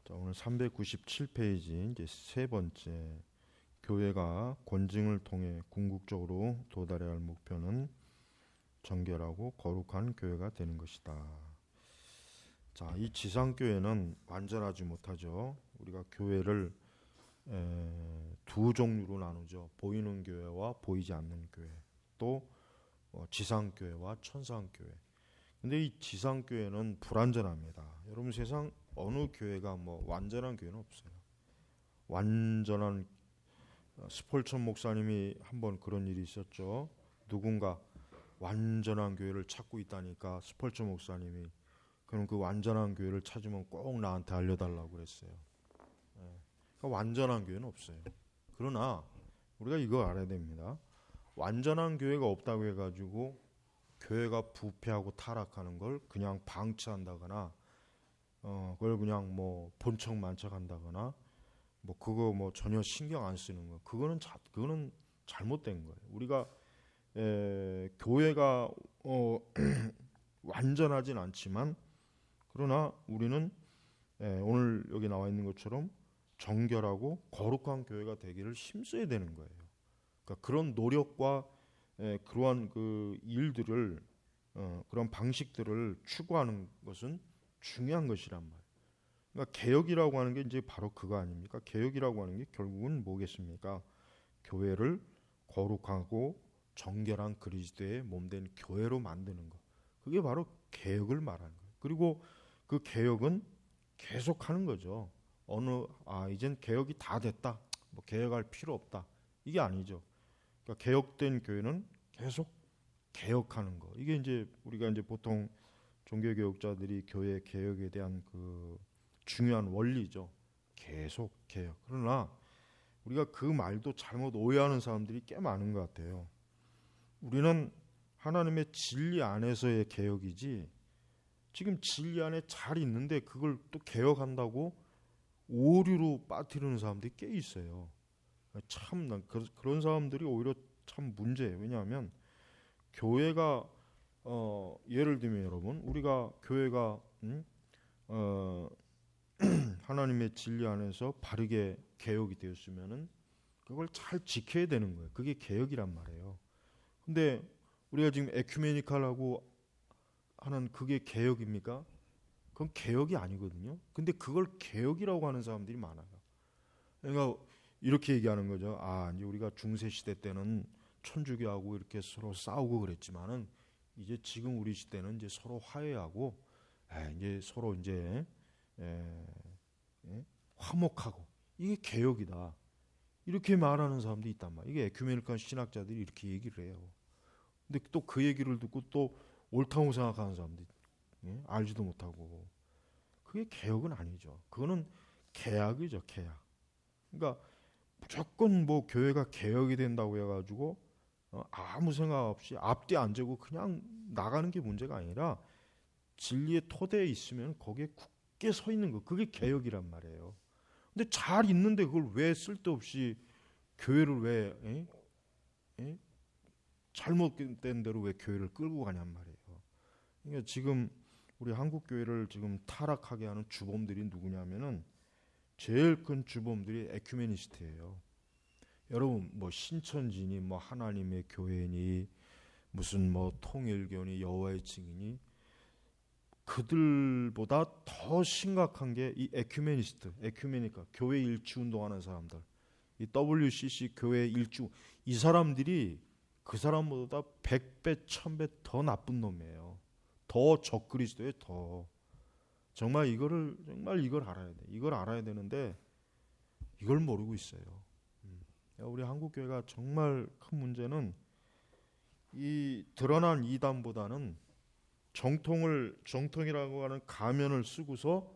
자, 오늘 397페이지 이제 세 번째, 교회가 권징을 통해 궁극적으로 도달해야 할 목표는 정결하고 거룩한 교회가 되는 것이다. 자, 이 지상교회는 완전하지 못하죠. 우리가 교회를 두 종류로 나누죠. 보이는 교회와 보이지 않는 교회, 또 지상교회와 천상교회. 근데 이 지상교회는 불완전합니다. 여러분, 세상 어느 교회가 완전한 교회는 없어요. 완전한 스폴천 목사님이 한번 그런 일이 있었죠. 누군가 완전한 교회를 찾고 있다니까 스폴천 목사님이 그럼 그 완전한 교회를 찾으면 꼭 나한테 알려달라고 그랬어요. 그러니까 완전한 교회는 없어요. 그러나 우리가 이거 알아야 됩니다. 완전한 교회가 없다고 해가지고 교회가 부패하고 타락하는 걸 그냥 방치한다거나 그걸 그냥 본척만척한다거나 그거 전혀 신경 안 쓰는 거, 그거는 잘못된 거예요. 우리가 교회가 완전하진 않지만, 그러나 우리는 오늘 여기 나와 있는 것처럼 정결하고 거룩한 교회가 되기를 힘써야 되는 거예요. 그러니까 그런 노력과 그러한 그 일들을 그런 방식들을 추구하는 것은 중요한 것이란 말이에요. 그러니까 개혁이라고 하는 게 이제 바로 그거 아닙니까? 개혁이라고 하는 게 결국은 뭐겠습니까? 교회를 거룩하고 정결한 그리스도의 몸된 교회로 만드는 것. 그게 바로 개혁을 말하는 거예요. 그리고 그 개혁은 계속하는 거죠. 이젠 개혁이 다 됐다. 개혁할 필요 없다. 이게 아니죠. 그러니까 개혁된 교회는 계속 개혁하는 거. 이게 이제 우리가 이제 보통 종교개혁자들이 교회 개혁에 대한 그 중요한 원리죠. 계속 개혁. 그러나 우리가 그 말도 잘못 오해하는 사람들이 꽤 많은 것 같아요. 우리는 하나님의 진리 안에서의 개혁이지, 지금 진리 안에 잘 있는데 그걸 또 개혁한다고 오류로 빠뜨리는 사람들이 꽤 있어요. 참, 난 그런 사람들이 오히려 참 문제예요. 왜냐하면 교회가 예를 들면 여러분, 우리가 교회가 하나님의 진리 안에서 바르게 개혁이 되었으면은 그걸 잘 지켜야 되는 거예요. 그게 개혁이란 말이에요. 근데 우리가 지금 에큐메니칼하고 하는 그게 개혁입니까? 그건 개혁이 아니거든요. 근데 그걸 개혁이라고 하는 사람들이 많아요. 그러니까 이렇게 얘기하는 거죠. 이제 우리가 중세 시대 때는 천주교하고 이렇게 서로 싸우고 그랬지만은 이제 지금 우리 시대는 이제 서로 화해하고 이제 서로 이제 화목하고, 이게 개혁이다. 이렇게 말하는 사람도 있단 말이에요. 이게 에큐메니컬 신학자들이 이렇게 얘기를 해요. 근데 또 그 얘기를 듣고 또 옳다고 생각하는 사람들이 알지도 못하고, 그게 개혁은 아니죠. 그거는 개혁이죠, 개혁. 그러니까 무조건 교회가 개혁이 된다고 해가지고 아무 생각 없이 앞뒤 안 재고 그냥 나가는 게 문제가 아니라 진리의 토대에 있으면 거기에 굳게 서 있는 거, 그게 개혁이란 말이에요. 근데 잘 있는데 그걸 왜 쓸데없이 교회를 잘못된 대로 왜 교회를 끌고 가냔 말이에요. 그러니까 지금 우리 한국 교회를 지금 타락하게 하는 주범들이 누구냐면은 제일 큰 주범들이 에큐메니스트예요. 여러분, 신천지니 하나님의 교회니 무슨 통일교니 여호와의 증인이, 그들보다 더 심각한 게 이 에큐메니까 교회 일치 운동하는 사람들, 이 WCC 교회 일치, 이 사람들이 그 사람보다 100배, 1000배 더 나쁜 놈이에요. 더 적그리스도에 더. 정말 이걸 알아야 돼. 이걸 알아야 되는데 이걸 모르고 있어요. 우리 한국 교회가 정말 큰 문제는 이 드러난 이단보다는 정통이라고 하는 가면을 쓰고서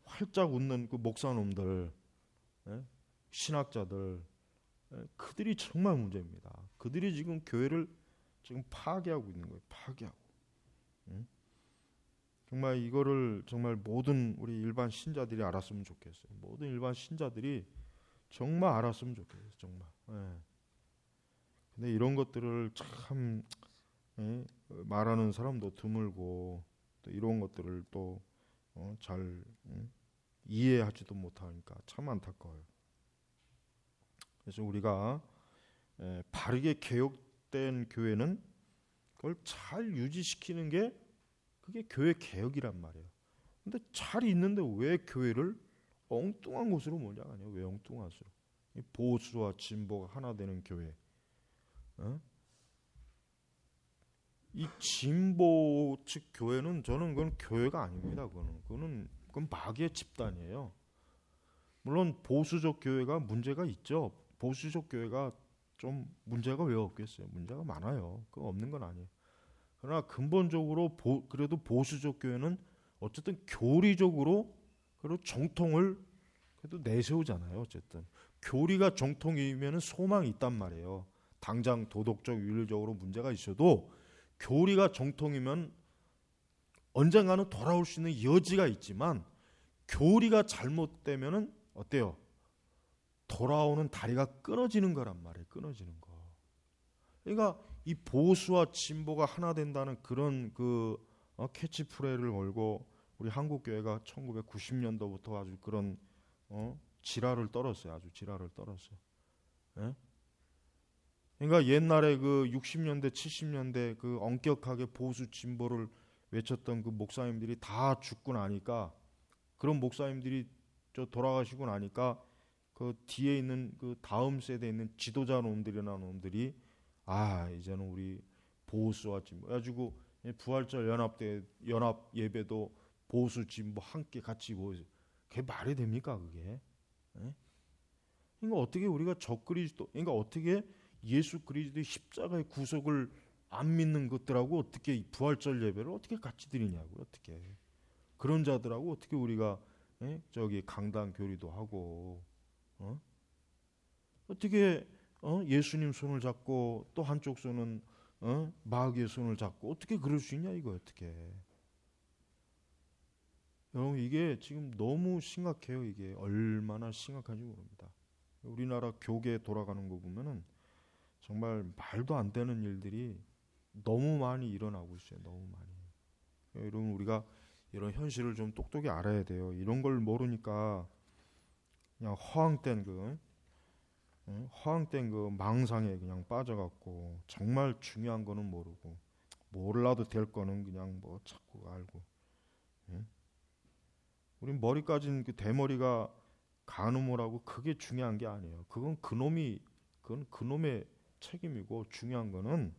활짝 웃는 그 목사놈들, 신학자들, 그들이 정말 문제입니다. 그들이 지금 교회를 지금 파괴하고 있는 거예요. 파괴하고. 정말 이거를 정말 모든 우리 일반 신자들이 알았으면 좋겠어요. 모든 일반 신자들이 정말 알았으면 좋겠어요. 정말. 근데 이런 것들을 참 말하는 사람도 드물고, 또 이런 것들을 또 잘 이해하지도 못하니까 참 안타까워요. 그래서 우리가 바르게 개혁된 교회는 그걸 잘 유지시키는 게 그게 교회 개혁이란 말이에요. 근데 잘 있는데 왜 교회를 엉뚱한 곳으로 몰아가냐? 왜 엉뚱한 곳으로? 보수와 진보가 하나 되는 교회. 이 진보 측 교회는 저는 그건 교회가 아닙니다. 그건 마귀의 집단이에요. 물론 보수적 교회가 문제가 있죠. 보수적 교회가 좀 문제가 왜 없겠어요? 문제가 많아요. 그거 없는 건 아니에요. 그러나 근본적으로 그래도 보수적 교회는 어쨌든 교리적으로 그리고 정통을 그래도 내세우잖아요. 어쨌든 교리가 정통이면은 소망이 있단 말이에요. 당장 도덕적 윤리적으로 문제가 있어도 교리가 정통이면 언젠가는 돌아올 수 있는 여지가 있지만 교리가 잘못되면은 어때요? 돌아오는 다리가 끊어지는 거란 말이에요. 끊어지는 거. 그러니까 이 보수와 진보가 하나 된다는 그런 캐치프레이를 걸고 우리 한국 교회가 1990년도부터 아주 그런 지랄을 떨었어요. 아주 지랄을 떨었어요. 예? 그러니까 옛날에 그 60년대, 70년대 그 엄격하게 보수 진보를 외쳤던 그 목사님들이 다 죽고 나니까 그런 목사님들이 돌아가시고 나니까 그 뒤에 있는 그 다음 세대에 있는 지도자 놈들이 이제는 우리 보수와 진보 가지고 부활절 연합 예배도 보수 진보 함께 같이 모여서 그게 말이 됩니까 그게? 예? 그러니까 어떻게 우리가 그러니까 어떻게 예수 그리스도의 십자가의 구속을 안 믿는 것들하고 어떻게 부활절 예배를 어떻게 같이 드리냐고 어떻게 그런 자들하고 어떻게 우리가 저기 강단 교리도 하고 어떻게 예수님 손을 잡고 또 한쪽 손은 마귀의 손을 잡고 어떻게 그럴 수 있냐 이거 어떻게 여러분 이게 지금 너무 심각해요. 이게 얼마나 심각한지 모릅니다. 우리나라 교계 돌아가는 거 보면은 정말 말도 안 되는 일들이 너무 많이 일어나고 있어요. 너무 많이. 여러분 우리가 이런 현실을 좀 똑똑히 알아야 돼요. 이런 걸 모르니까 그냥 허황된 그 망상에 그냥 빠져갖고 정말 중요한 거는 모르고 몰라도 될 거는 그냥 뭐 자꾸 알고. 우리 머리까지는 그 대머리가 간음을 그게 중요한 게 아니에요. 그건 그놈의 책임이고 중요한 거는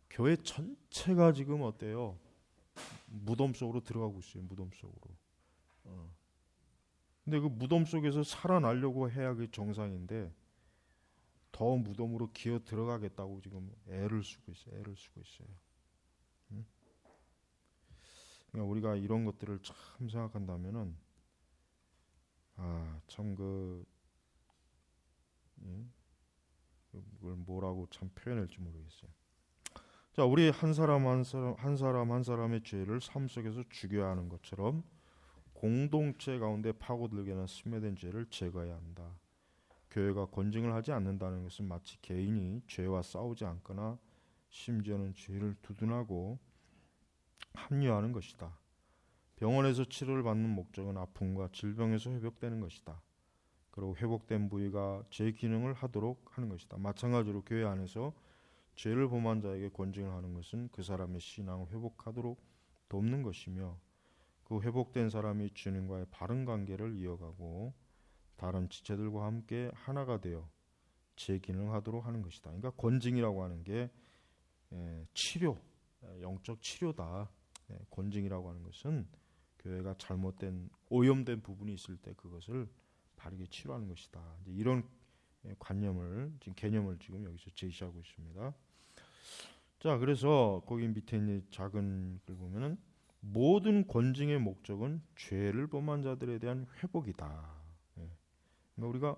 교회 전체가 지금 어때요? 무덤 속으로 들어가고 있어요. 무덤 속으로. 근데 그 무덤 속에서 살아나려고 해야 그게 정상인데 더 무덤으로 기어 들어가겠다고 지금 애를 쓰고 있어요. 그러니까 우리가 이런 것들을 참 생각한다면은 참 그걸 뭐라고 참 표현할지 모르겠어요. 자, 우리 한 사람 한 사람의 죄를 삶 속에서 죽여야 하는 것처럼 공동체 가운데 파고들게나 스며든 죄를 제거해야 한다. 교회가 권징을 하지 않는다는 것은 마치 개인이 죄와 싸우지 않거나 심지어는 죄를 두둔하고 합리화하는 것이다. 병원에서 치료를 받는 목적은 아픔과 질병에서 회복되는 것이다. 그리고 회복된 부위가 제 기능을 하도록 하는 것이다. 마찬가지로 교회 안에서 죄를 범한 자에게 권징을 하는 것은 그 사람의 신앙을 회복하도록 돕는 것이며 그 회복된 사람이 주님과의 바른 관계를 이어가고 다른 지체들과 함께 하나가 되어 재기능하도록 하는 것이다. 그러니까 권징이라고 하는 게 치료, 영적 치료다. 권징이라고 하는 것은 교회가 잘못된 오염된 부분이 있을 때 그것을 바르게 치료하는 것이다. 이런 개념을 지금 여기서 제시하고 있습니다. 자, 그래서 거기 밑에 있는 작은 글 보면은 모든 권징의 목적은 죄를 범한 자들에 대한 회복이다. 그러니까 우리가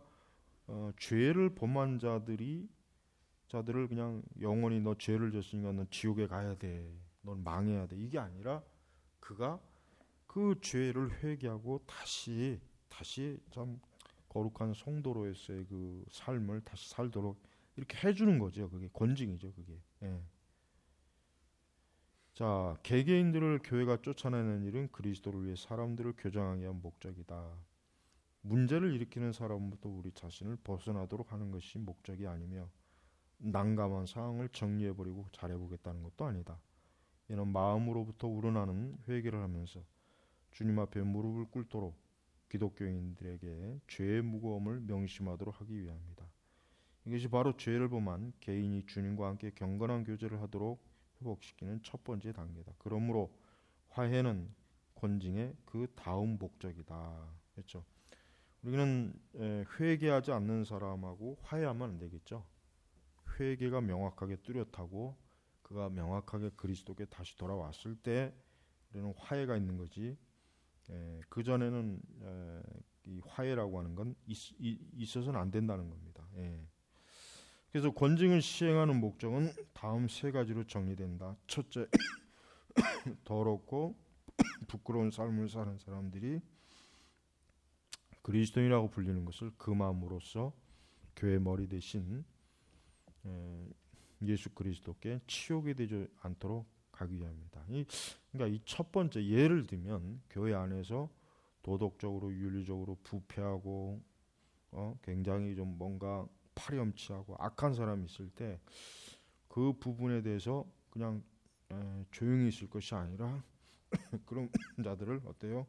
죄를 범한 자들을 그냥 영원히 너 죄를 졌으니까 넌 지옥에 가야 돼, 넌 망해야 돼, 이게 아니라 그가 그 죄를 회개하고 다시 참 거룩한 성도로서의 그 삶을 다시 살도록 이렇게 해주는 거죠. 그게 권징이죠. 그게. 자, 개개인들을 교회가 쫓아내는 일은 그리스도를 위해 사람들을 교정하기 위한 목적이다. 문제를 일으키는 사람부터 우리 자신을 벗어나도록 하는 것이 목적이 아니며 난감한 상황을 정리해버리고 잘해보겠다는 것도 아니다. 이는 마음으로부터 우러나는 회개를 하면서 주님 앞에 무릎을 꿇도록 기독교인들에게 죄의 무거움을 명심하도록 하기 위함이다. 이것이 바로 죄를 범한 개인이 주님과 함께 경건한 교제를 하도록 회복시키는 첫 번째 단계다. 그러므로 화해는 권징의 그 다음 목적이다. 그렇죠? 우리는 회개하지 않는 사람하고 화해하면 안 되겠죠. 회개가 명확하게 뚜렷하고 그가 명확하게 그리스도께 다시 돌아왔을 때 우리는 화해가 있는 거지. 그 전에는 이 화해라고 하는 건 있어서는 안 된다는 겁니다. 그래서 권징을 시행하는 목적은 다음 세 가지로 정리된다. 첫째, 더럽고 부끄러운 삶을 사는 사람들이 그리스도인이라고 불리는 것을 금함으로써 교회 머리 대신 예수 그리스도께 치욕이 되지 않도록 가기 위함이다. 그러니까 이 첫 번째 예를 들면 교회 안에서 도덕적으로 윤리적으로 부패하고 굉장히 좀 뭔가 파렴치하고 악한 사람이 있을 때 그 부분에 대해서 그냥 조용히 있을 것이 아니라 그런 자들을 어때요?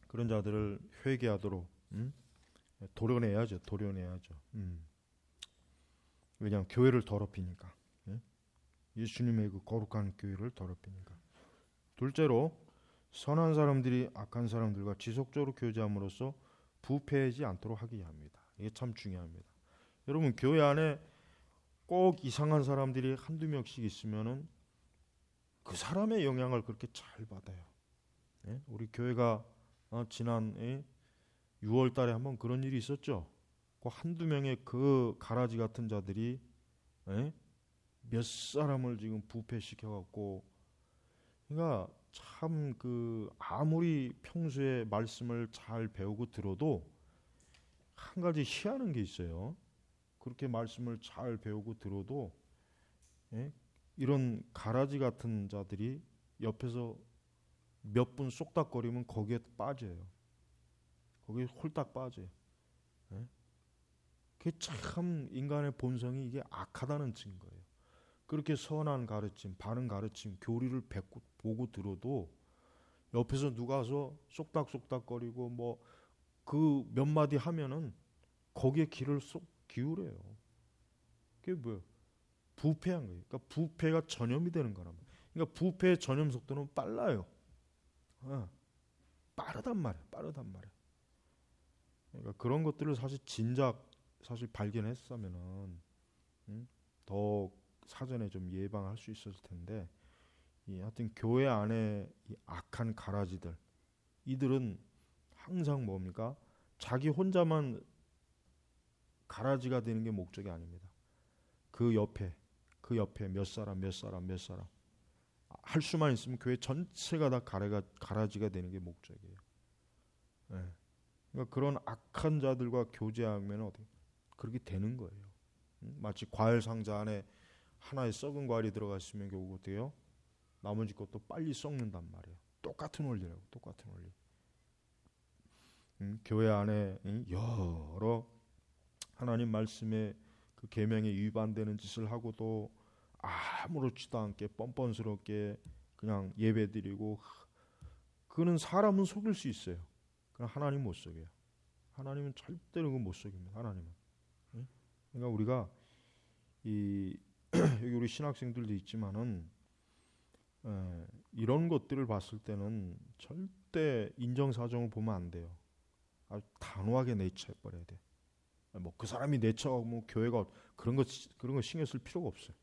그런 자들을 회개하도록 도려내야죠. 도려내야죠. 왜냐하면 교회를 더럽히니까. 예수님의 그 거룩한 교회를 더럽히니까. 둘째로 선한 사람들이 악한 사람들과 지속적으로 교제함으로써 부패하지 않도록 하기 합니다. 이게 참 중요합니다. 여러분 교회 안에 꼭 이상한 사람들이 한두 명씩 있으면은 그 사람의 영향을 그렇게 잘 받아요. 우리 교회가 지난 6월 달에 한번 그런 일이 있었죠. 그 한두 명의 그 가라지 같은 자들이 몇 사람을 지금 부패시켜 갖고, 그러니까 참 그 아무리 평소에 말씀을 잘 배우고 들어도 한 가지 희한한 게 있어요. 그렇게 말씀을 잘 배우고 들어도 이런 가라지 같은 자들이 옆에서 몇 분 쏙닥거리면 거기에 빠져요. 거기에 홀딱 빠져요. 그게 참 인간의 본성이 이게 악하다는 증거예요. 그렇게 선한 가르침, 바른 가르침, 교리를 보고 들어도 옆에서 누가서 쏙닥쏙닥거리고 뭐 그 몇 마디 하면은 거기에 귀를 쏙 기울여요. 그게 뭐예요? 부패한 거예요. 그러니까 부패가 전염이 되는 거랍니다. 그러니까 부패의 전염 속도는 빨라요. 빠르단 말이에요. 빠르단 말이에요. 그러니까 그런 것들을 사실 발견했으면은 더 사전에 좀 예방할 수 있었을 텐데, 하여튼 교회 안에 이 악한 가라지들, 이들은 항상 뭡니까? 자기 혼자만 가라지가 되는 게 목적이 아닙니다. 그 옆에 몇 사람 할 수만 있으면 교회 전체가 다 가라지가 되는 게 목적이에요. 그러니까 그런 악한 자들과 교제하면 어떻게 그렇게 되는 거예요. 마치 과일 상자 안에 하나의 썩은 과일이 들어가 있으면 결국 어때요? 나머지 것도 빨리 썩는단 말이에요. 똑같은 원리라고, 똑같은 원리. 교회 안에 여러 하나님 말씀에 그 계명에 위반되는 짓을 하고도 아무렇지도 않게 뻔뻔스럽게 그냥 예배드리고, 그는 사람은 속일 수 있어요. 그러나 하나님 못 속여요. 하나님은 절대로 못 속입니다. 하나님은. 그러니까 우리가 여기 우리 신학생들도 있지만은 이런 것들을 봤을 때는 절대 인정사정을 보면 안 돼요. 아주 단호하게 내쳐버려야 돼. 뭐 그 사람이 내쳐가고 뭐 교회가 그런 거 신경 쓸 필요가 없어요.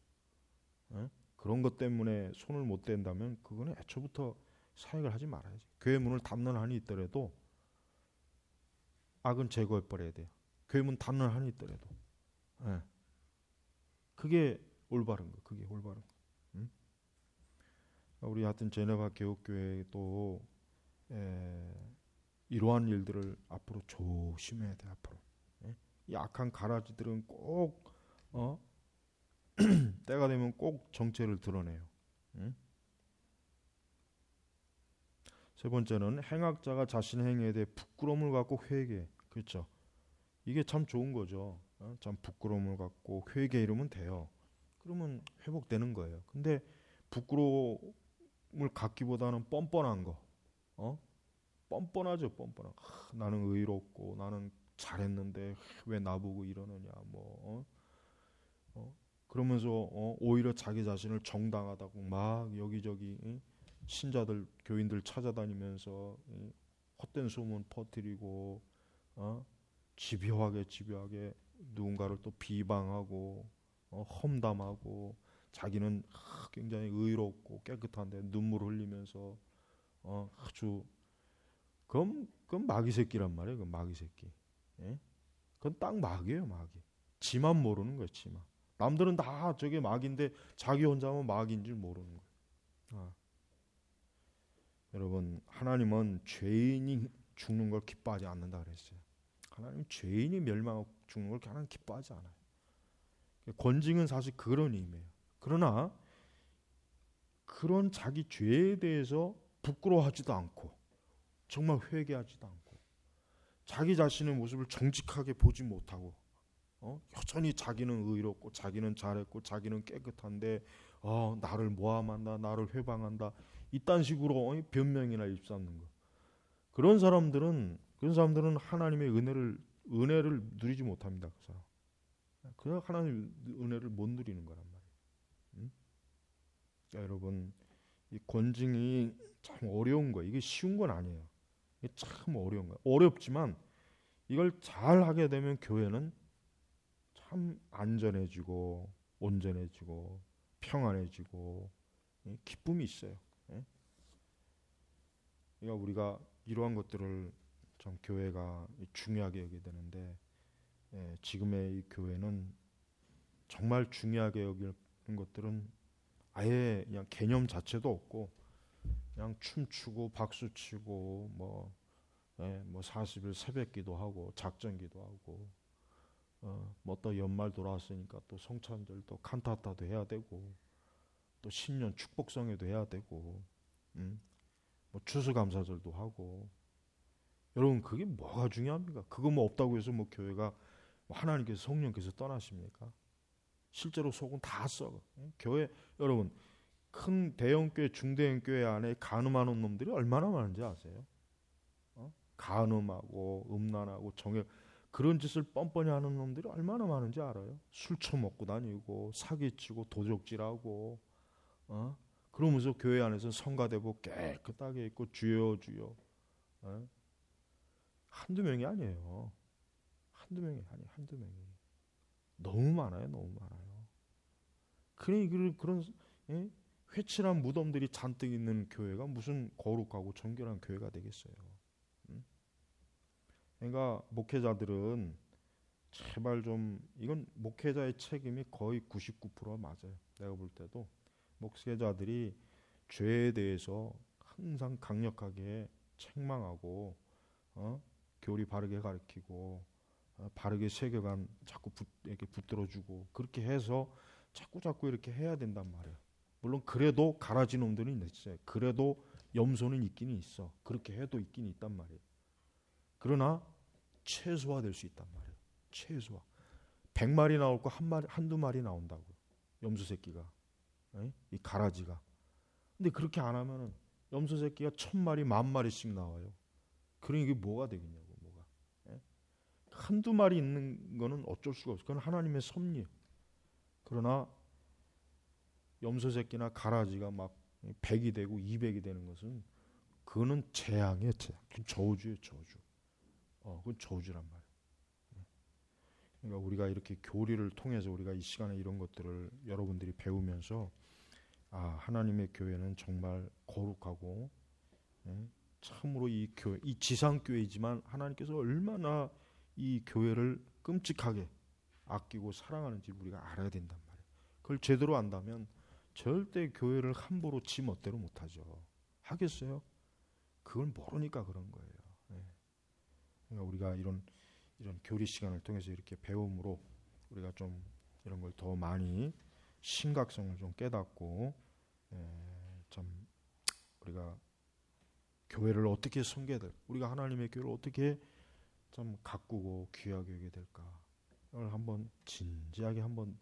그런 것 때문에 손을 못 댄다면 그거는 애초부터 사역을 하지 말아야지. 교회 문을 닫는 한이 있더라도 악은 제거해 버려야 돼요. 교회 문 닫는 한이 있더라도. 그게 올바른 거. 그게 올바른 거. 우리 하여튼 제네바 개혁교회도 이러한 일들을 앞으로 조심해야 돼. 앞으로 이 악한 가라지들은 꼭 때가 되면 꼭 정체를 드러내요. 응? 세 번째는 행악자가 자신의 행위에 대해 부끄러움을 갖고 회개. 그렇죠. 이게 참 좋은 거죠. 참 부끄러움을 갖고 회개 이러면 돼요. 그러면 회복되는 거예요. 근데 부끄러움을 갖기보다는 뻔뻔한 거. 어? 뻔뻔하죠, 뻔뻔한. 나는 의롭고 나는 잘했는데 왜 나보고 이러느냐, 뭐, 그러면서 오히려 자기 자신을 정당하다고 막 여기저기 신자들, 교인들 찾아다니면서 헛된 소문 퍼뜨리고, 어? 집요하게 누군가를 또 비방하고, 험담하고, 자기는 굉장히 의롭고 깨끗한데 눈물 흘리면서 아주 그건 마귀 새끼란 말이에요. 그 마귀 새끼. 예? 그건 딱 마귀예요, 마귀. 지만 모르는 거예요, 지만. 남들은 다 저게 마귀인데 자기 혼자만 마귀인 줄 모르는 거예요. 아. 여러분, 하나님은 죄인이 죽는 걸 기뻐하지 않는다 그랬어요. 하나님 죄인이 멸망하고 죽는 걸 하나님 기뻐하지 않아요. 권징은 사실 그런 의미예요. 그러나 그런 자기 죄에 대해서 부끄러워하지도 않고 정말 회개하지도 않고 자기 자신의 모습을 정직하게 보지 못하고 여전히 자기는 의롭고 자기는 잘했고 자기는 깨끗한데 나를 모함한다, 나를 회방한다 이딴 식으로 변명이나 일삼는 거. 그런 사람들은 하나님의 은혜를 누리지 못합니다. 그 사람. 그냥 하나님의 은혜를 못 누리는 거란 말이에요. 응? 그러니까 여러분, 이 권징이 참 어려운 거예요. 이게 쉬운 건 아니에요. 이게 참 어려운 거예요. 어렵지만 이걸 잘 하게 되면 교회는 참 안전해지고 온전해지고 평안해지고 기쁨이 있어요. 그러니까 우리가 이러한 것들을 참 교회가 중요하게 여기게 되는데 지금의 이 교회는 정말 중요하게 여기는 것들은 아예 그냥 개념 자체도 없고 그냥 춤추고 박수치고 뭐 40일 새벽기도 하고 작전기도 하고 뭐 또 연말 돌아왔으니까 또 성찬절도 칸타타도 해야 되고 또 신년 축복성회도 해야 되고 뭐 추수감사절도 하고 여러분 그게 뭐가 중요합니까? 그거 뭐 없다고 해서 뭐 교회가 뭐 하나님께서 성령께서 떠나십니까? 실제로 속은 다 썩어. 교회 여러분 큰 대형교회 중대형교회 안에 간음하는 놈들이 얼마나 많은지 아세요? 간음하고 음란하고 정욕 그런 짓을 뻔뻔히 하는 놈들이 얼마나 많은지 알아요? 술 처먹고 다니고 사기치고 도적질하고 그러면서 교회 안에서 성가대복 깨끗하게 있고 주여 주여 한두 명이 아니에요. 한두 명이 아니에요. 한두 명이 너무 많아요. 너무 많아요. 그런 회칠한 무덤들이 잔뜩 있는 교회가 무슨 거룩하고 정결한 교회가 되겠어요. 그러니까 목회자들은 제발 좀 이건 목회자의 책임이 거의 99% 맞아요. 내가 볼 때도 목회자들이 죄에 대해서 항상 강력하게 책망하고 교리 바르게 가르치고 바르게 세계관 자꾸 이렇게 붙들어주고 그렇게 해서 자꾸 이렇게 해야 된단 말이에요. 물론 그래도 가라지 놈들은 있어요. 그래도 염소는 있기는 있어. 그렇게 해도 있긴 있단 말이에요. 그러나 최소화될 수 있단 말이에요. 최소화. 100마리 나올 거 한두 마리 나온다고요. 염소 새끼가. 이 가라지가. 근데 그렇게 안 하면은 염소 새끼가 1000마리, 10,000마리씩 나와요. 그러니 이게 뭐가 되겠냐고, 뭐가. 한두 마리 있는 거는 어쩔 수가 없어요. 그건 하나님의 섭리. 그러나 염소 새끼나 가라지가 막 100이 되고 200이 되는 것은 그거는 재앙이에요, 재앙. 그건 저주예요, 저주. 그건 저주란 말이에요. 그러니까 우리가 이렇게 교리를 통해서 우리가 이 시간에 이런 것들을 여러분들이 배우면서 하나님의 교회는 정말 거룩하고 참으로 이 교회, 이 지상 교회이지만 하나님께서 얼마나 이 교회를 끔찍하게 아끼고 사랑하는지 우리가 알아야 된단 말이에요. 그걸 제대로 안다면 절대 교회를 함부로 지 멋대로 못하죠. 하겠어요? 그걸 모르니까 그런 거예요. 그러니까 우리가 이런 교리 시간을 통해서 이렇게 배움으로 우리가 좀 이런 걸 더 많이 심각성을 좀 깨닫고 참 우리가 교회를 어떻게 섬겨야 될까, 우리가 하나님의 교회를 어떻게 참 가꾸고 귀하게 여겨야 될까, 이걸 한번 진지하게 한번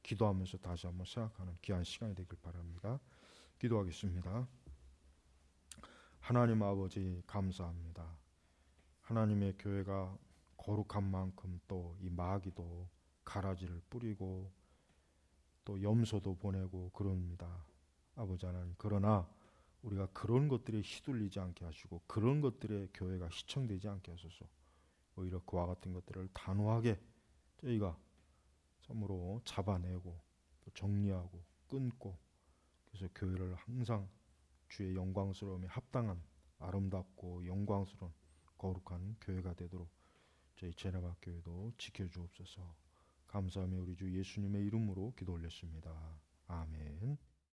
기도하면서 다시 한번 생각하는 귀한 시간이 되길 바랍니다. 기도하겠습니다. 하나님 아버지 감사합니다. 하나님의 교회가 거룩한 만큼 또 이 마귀도 가라지를 뿌리고 또 염소도 보내고 그럽니다. 아버지 하나님, 그러나 우리가 그런 것들에 휘둘리지 않게 하시고 그런 것들에 교회가 시청되지 않게 하소서. 오히려 그와 같은 것들을 단호하게 저희가 참으로 잡아내고 또 정리하고 끊고, 그래서 교회를 항상 주의 영광스러움에 합당한 아름답고 영광스러운 거룩한 교회가 되도록 저희 제나바 교회도 지켜주옵소서. 감사하며 우리 주 예수님의 이름으로 기도 올렸습니다. 아멘.